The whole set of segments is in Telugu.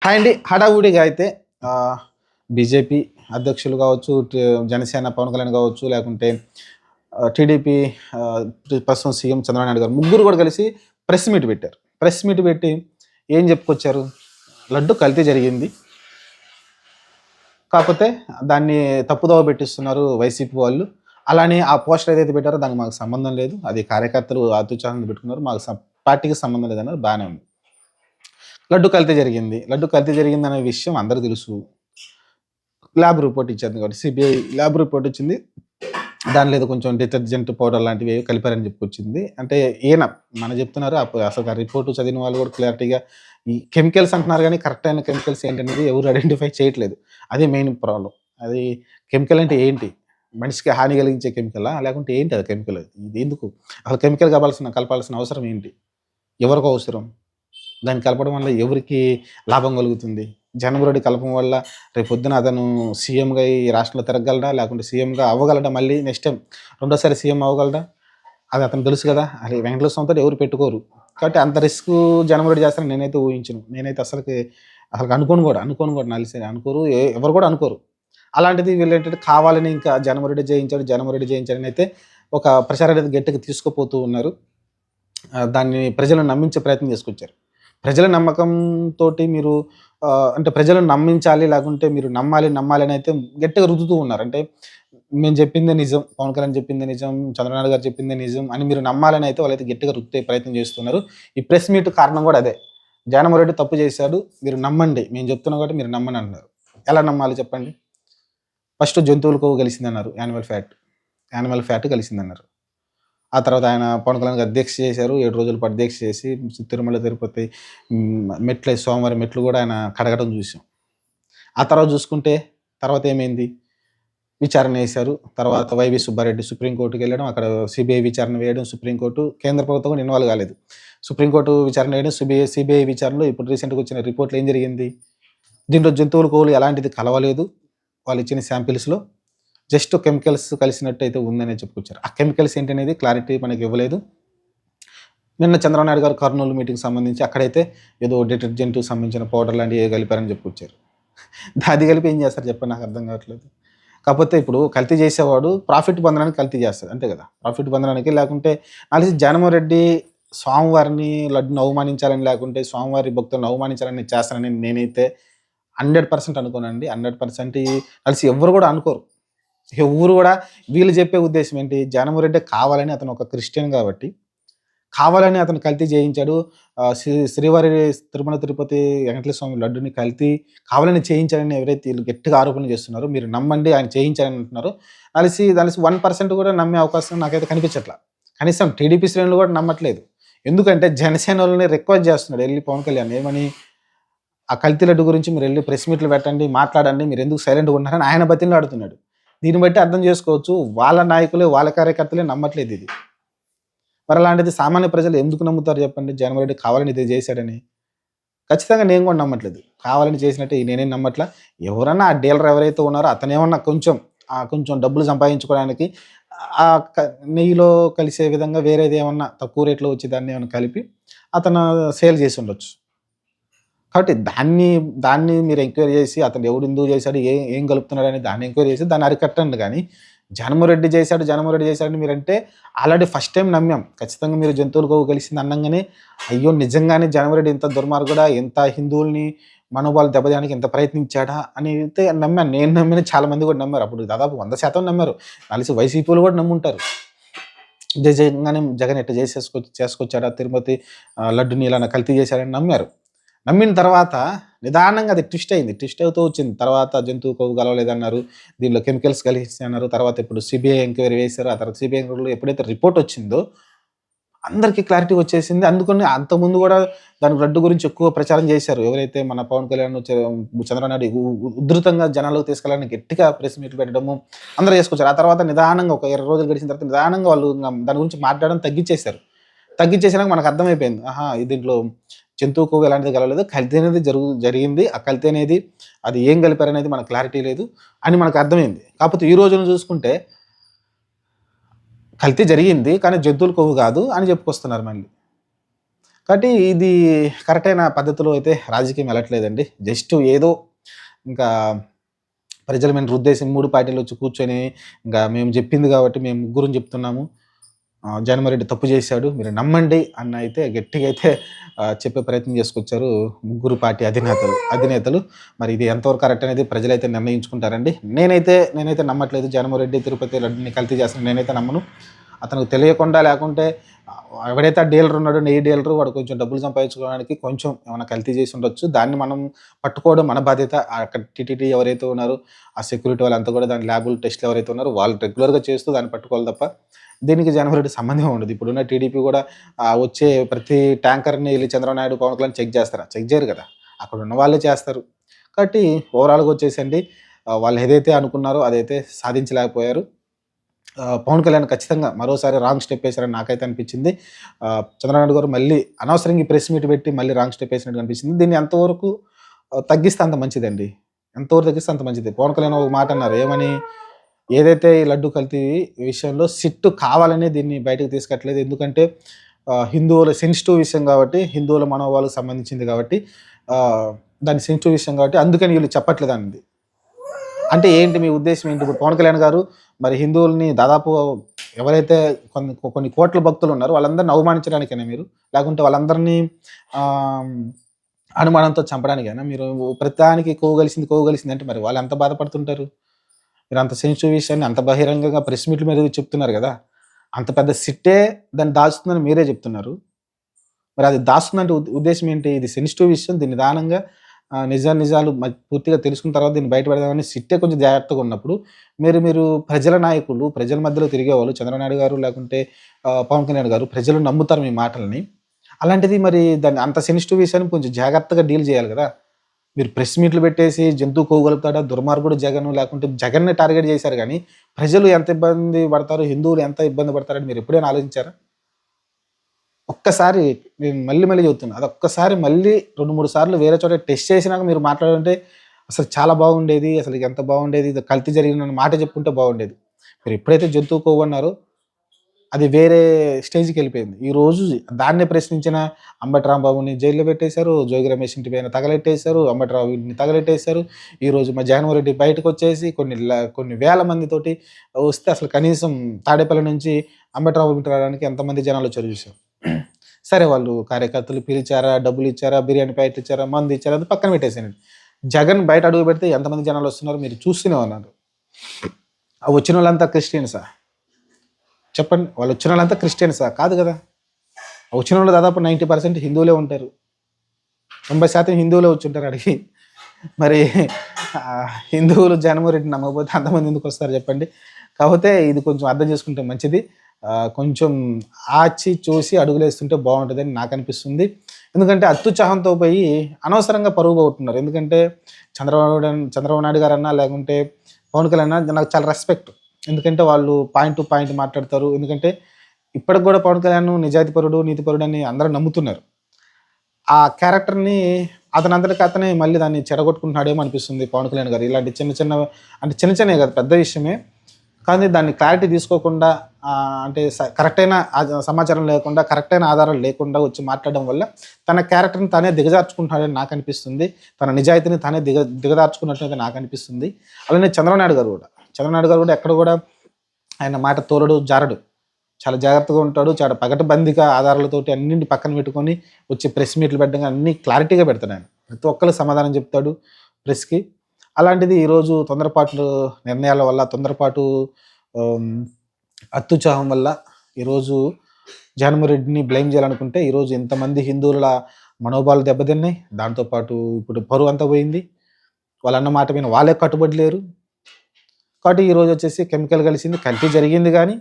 హాయ్ అండి. హడావుడిగా అయితే బీజేపీ అధ్యక్షులు కావచ్చు, జనసేన పవన్ కళ్యాణ్ కావచ్చు, లేకుంటే టీడీపీ ఆహ్, ప్రస్తుతం సీఎం చంద్రబాబు నాయుడు గారు ముగ్గురు కూడా కలిసి ప్రెస్ మీట్ పెట్టారు. ప్రెస్ మీట్ పెట్టి ఏం చెప్పుకొచ్చారు? లడ్డు కల్తీ జరిగింది. కాకపోతే దాన్ని తప్పుదోవ పెట్టిస్తున్నారు వైసీపీ వాళ్ళు. అలానే ఆ పోస్టర్ ఏదైతే పెట్టారో దానికి మాకు సంబంధం లేదు. అది కార్యకర్తలు అత్యుత్సాహంగా పెట్టుకున్నారు. మాకు పార్టీకి సంబంధం లేదన్నారు. బానే ఉంది. లడ్డు కల్తీ జరిగింది. లడ్డు కల్తీ జరిగిందనే విషయం అందరికి తెలుసు. ల్యాబ్ రిపోర్ట్ ఇచ్చింది కాబట్టి సిబిఐ ల్యాబ్ రిపోర్ట్ ఇచ్చింది. దానిలో ఏదో కొంచెం డిటర్జెంట్ పౌడర్ లాంటివి ఏవో కలిపారని చెప్పుకొచ్చింది. అంటే ఈయన చెప్తున్నారు. అసలు ఆ రిపోర్ట్ చదివిన వాళ్ళు కూడా క్లారిటీగా ఈ కెమికల్స్ అంటున్నారు గానీ కరెక్ట్ అయిన కెమికల్స్ ఏంటనేది ఎవరు ఐడెంటిఫై చేయట్లేదు. అదే మెయిన్ ప్రాబ్లమ్. అది కెమికల్ అంటే ఏంటి? మనిషికి హాని కలిగించే కెమికలా? లేకుంటే ఏంటి అది కెమికల్? ఇది ఎందుకు? అసలు కెమికల్ కలపాల్సిన అవసరం ఏంటి? ఎవరికి అవసరం? దాన్ని కలపడం వల్ల ఎవరికి లాభం కలుగుతుంది? జనవరి కలపడం వల్ల రేపొద్దున అతను సీఎంగా ఈ రాష్ట్రంలో తిరగగలడా? లేకుంటే సీఎంగా అవ్వగలడా? మళ్ళీ నెక్స్ట్ టైమ్ రెండోసారి సీఎం అవ్వగలడా? అది అతనికి తెలుసు కదా! అది వెంకటేశ్వర స్వామితోటి ఎవరు పెట్టుకోరు. కాబట్టి అంత రిస్కు జనవరి చేస్తారని నేనైతే ఊహించను. నేనైతే అసలు అనుకోను కూడా అనుకోరు. ఎవరు కూడా అనుకోరు. అలాంటిది వీళ్ళేంటంటే కావాలని ఇంకా జనవరెడ్డి జయించాడని అయితే ఒక ప్రచారం అనేది గట్టిగా తీసుకుపోతూ ఉన్నారు. దాన్ని ప్రజలను నమ్మించే ప్రయత్నం చేసుకొచ్చారు. ప్రజల నమ్మకంతోటి మీరు అంటే ప్రజలను నమ్మించాలి, లేకుంటే మీరు నమ్మాలి అని అయితే గట్టిగా రుద్దుతూ ఉన్నారు. అంటే మేము చెప్పిందే నిజం, పవన్ కళ్యాణ్ చెప్పిందే నిజం, చంద్రబాబు గారు చెప్పిందే నిజం అని మీరు నమ్మాలని అయితే వాళ్ళైతే గట్టిగా రుద్దే ప్రయత్నం చేస్తున్నారు. ఈ ప్రెస్ మీట్ కారణం కూడా అదే. జగన్మోహన్ రెడ్డి తప్పు చేశాడు, మీరు నమ్మండి. మేము చెప్తున్నాం కాబట్టి మీరు నమ్మని అంటున్నారు. ఎలా నమ్మాలి చెప్పండి? ఫస్ట్ జంతువుల కొవ్వు కలిసిందన్నారు. Animal fat కలిసిందన్నారు. ఆ తర్వాత ఆయన పవన్ కళ్యాణ్ గారు దీక్ష చేశారు. 7 రోజుల పాటు దీక్ష చేసి తిరుమల, తిరుపతి సోమవారం మెట్లు కూడా ఆయన కడగడం చూసాం. ఆ తర్వాత చూసుకుంటే తర్వాత ఏమైంది? విచారణ వేశారు. తర్వాత వైవి సుబ్బారెడ్డి సుప్రీంకోర్టుకి వెళ్ళడం, అక్కడ సిబిఐ విచారణ వేయడం, సుప్రీంకోర్టు కేంద్ర ప్రభుత్వం కూడా ఇన్వాల్వ్ కాలేదు. సుప్రీంకోర్టు విచారణ వేయడం, సిబిఐ విచారణలో ఇప్పుడు రీసెంట్‌గా వచ్చిన రిపోర్ట్‌లో ఏం జరిగింది? దీంట్లో జంతువుల కొవ్వులు ఎలాంటిది కలవలేదు. వాళ్ళు ఇచ్చిన శాంపిల్స్‌లో జస్ట్ కెమికల్స్ కలిసినట్టు అయితే ఉందనే చెప్పుకొచ్చారు. ఆ కెమికల్స్ ఏంటనేది క్లారిటీ మనకి ఇవ్వలేదు. నిన్న చంద్రబాబు నాయుడు గారు కర్నూలు మీటింగ్‌కి సంబంధించి అక్కడైతే ఏదో డిటర్జెంట్‌కి సంబంధించిన పౌడర్ లాంటివి ఏవో కలిపారని చెప్పుకొచ్చారు. అది కలిపి ఏం చేస్తారు చెప్పండి? నాకు అర్థం కావట్లేదు. కాకపోతే ఇప్పుడు కల్తీ చేసేవాడు ప్రాఫిట్ పొందడానికి కల్తీ చేస్తాడు. అంతే కదా! ప్రాఫిట్ పొందడానికి లేకుంటే నాకు తెలిసి జగన్మోహన్ రెడ్డి స్వామివారిని లడ్డుని అవమానించాలని, లేకుంటే స్వామివారి భక్తులను అవమానించాలని చేస్తానని నేనైతే 100% అనుకోనండి. 100% కలిసి ఎవ్వరు కూడా అనుకోరు. ఎవ్వరు కూడా వీళ్ళు చెప్పే ఉద్దేశ్యం ఏంటి? జగన్మోహన్ రెడ్డి కావాలని అతను ఒక క్రిస్టియన్ కాబట్టి, కావాలని అతను కల్తీ చేయించాడు. శ్రీవారి తిరుమల తిరుపతి వెంకటేశ్వర స్వామి లడ్డుని కల్తీ కావాలని చేయించాడని ఎవరైతే వీళ్ళు గట్టిగా ఆరోపణలు చేస్తున్నారో, మీరు నమ్మండి ఆయన చేయించాడని అంటున్నారో, కలిసి 1% కూడా నమ్మే అవకాశం నాకైతే కనిపించట్ల. కనీసం టీడీపీ శ్రేణులు కూడా నమ్మట్లేదు. ఎందుకంటే జనసేనోళ్ళని రిక్వెస్ట్ చేస్తున్నాడు ఎళ్లి పవన్ కళ్యాణ్. ఏమని? ఆ కల్తీ లడ్డు గురించి మీరెళ్లి ప్రెస్ మీట్లు పెట్టండి, మాట్లాడండి. మీరెందుకు సైలెంట్‌గా ఉన్నారని ఆయన బతిమలాడుతున్నాడు. దీన్ని బట్టి అర్థం చేసుకోవచ్చు. వాళ్ళ నాయకులే, వాళ్ళ కార్యకర్తలే నమ్మట్లేదు ఇది. మరి అలాంటిది సామాన్య ప్రజలు ఎందుకు నమ్ముతారు చెప్పండి? జగన్మోహన్ రెడ్డి కావాలని ఇది చేశాడని. ఖచ్చితంగా నేను కూడా నమ్మట్లేదు. కావాలని చేసినట్టు నేనేం నమ్మట్లా. ఎవరన్నా ఆ డీలర్ ఎవరైతే ఉన్నారో అతనేమన్నా కొంచెం డబ్బులు సంపాదించుకోవడానికి ఆహ్, క నెయ్యిలో కలిసే విధంగా వేరేదేమన్నా తక్కువ రేట్‌లో వచ్చే దాన్నేమన్నా కలిపి అతను సేల్ చేసుండొచ్చు. కాబట్టి దాన్ని మీరు ఎంక్వైరీ చేసి అతను ఎందుకు చేశాడు? ఏం కలుపుతున్నాడని దాన్ని ఎంక్వైరీ చేసి దాన్ని అరికట్టండి గానీ, జగన్మోహన్ రెడ్డి చేశాడని మీరంటే ఆల్రెడీ ఫస్ట్ టైమ్ నమ్మాం. ఖచ్చితంగా మీరు జంతువుల కొవ్వు కలిసింది అనంగానే, అయ్యో! నిజంగానే జగన్మోహన్ రెడ్డి ఇంత దుర్మార్గుడా? ఇంత హిందువుల్ని మనోభావాలు దెబ్బతీయడానికి ఇంత ప్రయత్నించాడా? అని అయితే నమ్మాను. నేను నమ్మిన చాలా మంది కూడా నమ్మారు. అప్పుడు దాదాపు 100% నమ్మారు. నాకు తెలిసి వైసీపీ‌లు కూడా నమ్ముంటారు. నిజంగానే జగన్ ఇట్ట చేసుకొచ్చాడా? తిరుపతి లడ్డుని ఇలాగ కల్తీ చేశాడని నమ్మారు. నమ్మిన తర్వాత నిదానంగా అది ట్విస్ట్ అయింది. ట్విస్ట్ అవుతూ వచ్చింది. తర్వాత జంతువు కొవ్వు కలవలేదన్నారు. దీనిలో కెమికల్స్ కలిసాయన్నారు. తర్వాత ఇప్పుడు సిబిఐ ఎంక్వైరీ వేశారు. ఆ తర్వాత సిబిఐ ఎంక్వైరీలో ఎప్పుడైతే రిపోర్ట్ వచ్చిందో అందరికీ క్లారిటీ వచ్చేసింది. అందుకని అంతకుముందు కూడా దాని లడ్డు గురించి ఎక్కువ ప్రచారం చేశారు. ఎవరైతే మన పవన్ కళ్యాణ్, చంద్రబాబు నాయుడు ఉధృతంగా జనాల్లోకి తీసుకెళ్ళాలని గట్టిగా ప్రెస్ మీట్లు పెట్టడము అందరూ చేసుకొచ్చారు. ఆ తర్వాత నిదానంగా ఒక 20 రోజులు గడిచిన తర్వాత నిదానంగా వాళ్ళు దాని గురించి మాట్లాడడం తగ్గిచ్చేశారు. తగ్గిచ్చేసినాక మనకు అర్థమైపోయింది. ఆహా! దీంట్లో జంతువు కొవ్వు ఎలాంటిది కలవలేదు. కల్తీ అనేది జరిగింది. ఆ కల్తీ అనేది అది ఏం కలిపారనేది మనకు క్లారిటీ లేదు అని మనకు అర్థమైంది. కాకపోతే ఈ రోజున చూసుకుంటే కల్తీ జరిగింది. కానీ జంతువుల కొవ్వు కాదు అని చెప్పుకొస్తున్నారు మళ్ళీ. కాబట్టి ఇది కరెక్ట్ అయిన పద్ధతిలో అయితే రాజకీయం వెళ్ళట్లేదండి. జస్ట్ ఏదో ఇంకా ప్రజల మీద రుద్దేసి 3 పార్టీలు వచ్చి కూర్చొని ఇంకా మేము చెప్పింది కాబట్టి మేము ముగ్గురం చెప్తున్నాము. జగన్మోహన్ రెడ్డి తప్పు చేశాడు. మీరు నమ్మండి అన్న అయితే గట్టిగా అయితే చెప్పే ప్రయత్నం చేసుకొచ్చారు ముగ్గురు పార్టీ అధినేతలు. మరి ఇది ఎంతవరకు కరెక్ట్ అనేది ప్రజలైతే నిర్ణయించుకుంటారండి. నేనైతే నమ్మట్లేదు. జగన్మోహన్ రెడ్డి తిరుపతి లడ్డుని కల్తీ చేస్తాను నేనైతే నమ్మను. అతనికి తెలియకుండా లేకుంటే ఎవడైతే ఆ డీలర్ ఉన్నాడో నెయ్యి డీలరు వాడు కొంచెం డబ్బులు సంపాదించుకోవడానికి కొంచెం ఏమైనా కల్తీ చేసి ఉండొచ్చు. దాన్ని మనం పట్టుకోవడం మన బాధ్యత. అక్కడ టీటీడీ ఎవరైతే ఉన్నారో ఆ సెక్యూరిటీ వాళ్ళంతా కూడా దాని ల్యాబులు టెస్టులు ఎవరైతే ఉన్నారో వాళ్ళు రెగ్యులర్‌గా చేస్తూ దాన్ని పట్టుకోవాలి తప్ప దీనికి జగన్మోహన్ రెడ్డి సంబంధమే ఉండదు. ఇప్పుడున్న టీడీపీ కూడా వచ్చే ప్రతి ట్యాంకర్‌ని ఎళ్లి చంద్రబాబు నాయుడు, పవన్ కళ్యాణ్ చెక్ చేస్తారా? చెక్ చేయరు కదా! అక్కడ ఉన్న వాళ్ళే చేస్తారు. కాబట్టి ఓవరాల్‌గా వచ్చేసండి వాళ్ళు ఏదైతే అనుకున్నారో అదైతే సాధించలేకపోయారు. పవన్ కళ్యాణ్ ఖచ్చితంగా మరోసారి రాంగ్ స్టెప్ ఏసారని నాకైతే అనిపించింది. చంద్రబాబు నాయుడు గారు మళ్ళీ అనవసరంగా ఈ ప్రెస్ మీట్ పెట్టి మళ్ళీ రాంగ్ స్టెప్ ఏసినట్టు అనిపించింది. దీన్ని ఎంతవరకు తగ్గిస్తే అంత మంచిదండి. ఎంతవరకు తగ్గిస్తే అంత మంచిది. పవన్ కళ్యాణ్ ఒక మాట అన్నారు. ఏమని? ఏదైతే ఈ లడ్డు కల్తీ విషయంలో సిట్టు కావాలనే దీన్ని బయటకు తీసుకురావట్లేదు. ఎందుకంటే హిందువుల సెన్సిటివ్ విషయం కాబట్టి, హిందువుల మనోభావాలకు సంబంధించింది కాబట్టి, దాని సెన్సిటివ్ విషయం కాబట్టి అందుకని వీళ్ళు చెప్పట్లేదన్నది. అంటే ఏంటి మీ ఉద్దేశ్యం ఏంటి? ఇప్పుడు పవన్ కళ్యాణ్ గారు మరి హిందువుల్ని దాదాపు ఎవరైతే కొన్ని కోట్ల భక్తులు ఉన్నారో వాళ్ళందరిని అవమానించడానికేనా మీరు? లేకుంటే వాళ్ళందరినీ అనుమానంతో చంపడానికేనా? మీరు ప్రతిదానికి కోవగలిసింది అంటే మరి వాళ్ళు ఎంత బాధపడుతుంటారు? మీరు అంత సెన్సిటివ్ విషయాన్ని అంత బహిరంగంగా ప్రెస్ మీట్ల మీద చెప్తున్నారు కదా! అంత పెద్ద సిట్టే దాన్ని దాచుతుందని మీరే చెప్తున్నారు. మరి అది దాస్తుందంటే ఉద్దేశ్యం ఏంటి? ఇది సెన్సిటివ్ విషయం. దీన్ని నిదానంగా నిజాలు పూర్తిగా తెలుసుకున్న తర్వాత దీన్ని బయట పెడదామని సిట్టే కొంచెం జాగ్రత్తగా ఉన్నప్పుడు మీరు ప్రజల నాయకులు, ప్రజల మధ్యలో తిరిగేవాళ్ళు చంద్రబాబు నాయుడు గారు లేకుంటే పవన్ కళ్యాణ్ గారు ప్రజలు నమ్ముతారు మీ మాటలని. అలాంటిది మరి దాన్ని అంత సెన్సిటివ్ విషయాన్ని కొంచెం జాగ్రత్తగా డీల్ చేయాలి కదా! మీరు ప్రెస్ మీట్లు పెట్టేసి జంతువు కోగలుగుతాడా దుర్మార్గుడు జగన్ లేకుంటే జగన్‌ని టార్గెట్ చేశారు గానీ, ప్రజలు ఎంత ఇబ్బంది పడతారు, హిందువులు ఎంత ఇబ్బంది పడతారని మీరు ఎప్పుడైనా ఆలోచించారా? ఒక్కసారి నేను మళ్ళీ చెప్తున్నా. అదొక్కసారి మళ్ళీ 2, 3 సార్లు వేరే చోట టెస్ట్ చేసినాక మీరు మాట్లాడుంటే అసలు చాలా బాగుండేది. అసలు ఎంత బాగుండేది. ఇది కల్తీ జరిగిందన్న మాట చెప్పుంటే బాగుండేది. మీరు ఎప్పుడైతే జంతువు కొవ్వు అన్నారో అది వేరే స్టేజ్‌కెళ్ళిపోయింది. ఈరోజు దాన్నే ప్రశ్నించిన అంబటి రాంబాబుని జైల్లో పెట్టేశారు. జోగి రమేష్ ఇంటి పైన తగలెట్టేశారు. అంబటి రావుని తగలెట్టేశారు. ఈరోజు మా జగన్మోహన్ రెడ్డి బయటకొచ్చేసి కొన్ని వేల మందితోటి వస్తే అసలు కనీసం తాడేపల్లి నుంచి అంబటి రావు ఇంటికి రావడానికి ఎంతమంది జనాలొచ్చారో చూసాం. సరే వాళ్ళు కార్యకర్తలు పిలిచారా, డబ్బులిచ్చారా, బిర్యానీ ప్యాకెట్లు ఇచ్చారా, మందు ఇచ్చారా అది పక్కన పెట్టేసేయండి. జగన్ బయట అడుగు పెడితే ఎంతమంది జనాలొస్తున్నారో మీరు చూస్తూనే ఉన్నారు. ఆ వచ్చినోళ్ళంతా క్రిస్టియన్సా? చెప్పండి. వాళ్ళు వచ్చినోళ్ళంతా క్రిస్టియన్సా? కాదు కదా! వచ్చినోళ్ళు దాదాపు 90% హిందువులే ఉంటారు. 90% హిందువులే వచ్చుంటారు ఆడికి. మరి హిందువులు జగన్మోహన్ రెడ్డిని నమ్మకపోతే అంతమంది ఎందుకొస్తారు చెప్పండి. కాకపోతే ఇది కొంచెం అర్థం చేసుకుంటే మంచిది. కొంచెం ఆచి చూసి అడుగులేస్తుంటే బాగుంటుందని నాకనిపిస్తుంది. ఎందుకంటే అత్యుత్సాహంతో పోయి అనవసరంగా పరువు పోగొట్టున్నారు. ఎందుకంటే చంద్రబాబు నాయుడు గారన్నా లేకుంటే పవన్ కళ్యాణ్ అన్నా నాకు చాలా రెస్పెక్ట్. ఎందుకంటే వాళ్ళు పాయింట్ టు పాయింట్ మాట్లాడతారు. ఎందుకంటే ఇప్పటికి కూడా పవన్ కళ్యాణ్ నిజాయితీపరుడు, నీతిపరుడు అని అందరూ నమ్ముతున్నారు. ఆ క్యారెక్టర్‌ని అతనంతటికి అతనే మళ్ళీ దాన్ని చెడగొట్టుకుంటున్నాడేమో అనిపిస్తుంది పవన్ కళ్యాణ్ గారు. ఇలాంటి చిన్నవే కాదు పెద్ద విషయమే. కానీ దాన్ని క్లారిటీ తీసుకోకుండా అంటే కరెక్ట్ అయిన సమాచారం లేకుండా, కరెక్ట్ అయిన ఆధారాలు లేకుండా వచ్చి మాట్లాడడం వల్ల తన క్యారెక్టర్‌ని తానే దిగజార్చుకుంటున్నాడని నాకనిపిస్తుంది. తన నిజాయితీని తానే దిగజార్చుకున్నట్లయితే నాకనిపిస్తుంది. అలానే చంద్రబాబు నాయుడు గారు కూడా ఎక్కడ కూడా ఆయన మాట తోలడు, జారడు. చాలా జాగ్రత్తగా ఉంటాడు. చాలా పకడ్బందీగా ఆధారాలతోటి అన్నింటిని పక్కన పెట్టుకొని వచ్చి ప్రెస్ మీట్లు పెట్టడం అన్నీ క్లారిటీగా పెడతాడు ఆయన. ప్రతి ఒక్కరికి సమాధానం చెప్తాడు ప్రెస్‌కి. అలాంటిది ఈరోజు తొందరపాటు నిర్ణయాల వల్ల, తొందరపాటు అత్యుత్సాహం వల్ల ఈరోజు జగన్మోహన్ రెడ్డిని బ్లేమ్ చేయాలనుకుంటే ఈరోజు ఇంతమంది హిందువుల మనోభావాలు దెబ్బతిన్నాయి. దాంతోపాటు ఇప్పుడు పరువు అంతా పోయింది. వాళ్ళన్న మాట మీద వాళ్ళే కట్టుబడి లేరు. కాబట్టి ఈరోజు వచ్చేసి కెమికల్ కలిసింది. కల్తీ జరిగింది కానీ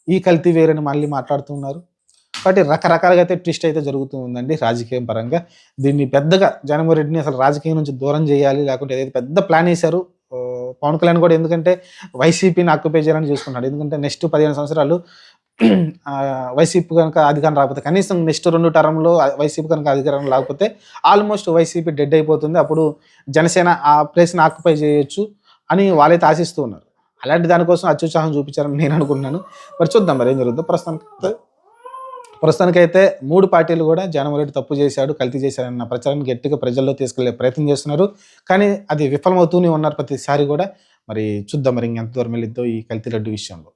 ఈ కల్తీ వేరని మళ్ళీ మాట్లాడుతున్నారు. కాబట్టి రకరకాలుగా అయితే ట్విస్ట్ అయితే జరుగుతూ ఉందండి రాజకీయం పరంగా. దీన్ని పెద్దగా జగన్మోహన్ రెడ్డిని అసలు రాజకీయం నుంచి దూరం చేయాలి. లేకుంటే ఏదైతే పెద్ద ప్లాన్ వేశారు పవన్ కళ్యాణ్ కూడా. ఎందుకంటే వైసీపీని ఆక్యుపై చేయాలని చూసుకున్నాడు. ఎందుకంటే నెక్స్ట్ 15 సంవత్సరాలు వైసీపీ కనుక అధికారం రాకపోతే, కనీసం నెక్స్ట్ 2 టర్మ్‌లో వైసీపీ కనుక అధికారం రాకపోతే ఆల్మోస్ట్ వైసీపీ డెడ్ అయిపోతుంది. అప్పుడు జనసేన ఆ ప్లేస్‌ని ఆక్యుపై చేయొచ్చు అని వాళ్ళైతే ఆశిస్తూ ఉన్నారు. అలాంటి దానికోసం అత్యుత్సాహం చూపించారని నేను అనుకుంటున్నాను. మరి చూద్దాం మరి ఏం జరుగుతుందో. ప్రస్తుతానికి ప్రస్తుతానికైతే 3 పార్టీలు కూడా జగన్మోహన్ రెడ్డి తప్పు చేశాడు, కల్తీ చేశాడన్న ప్రచారాన్ని గట్టిగా ప్రజల్లో తీసుకెళ్లే ప్రయత్నం చేస్తున్నారు. కానీ అది విఫలమవుతూనే ఉన్నారు ప్రతిసారి కూడా. మరి చూద్దాం మరి ఇంకెంత దూరం వెళ్ళిద్దో ఈ కల్తీ లడ్డు విషయంలో.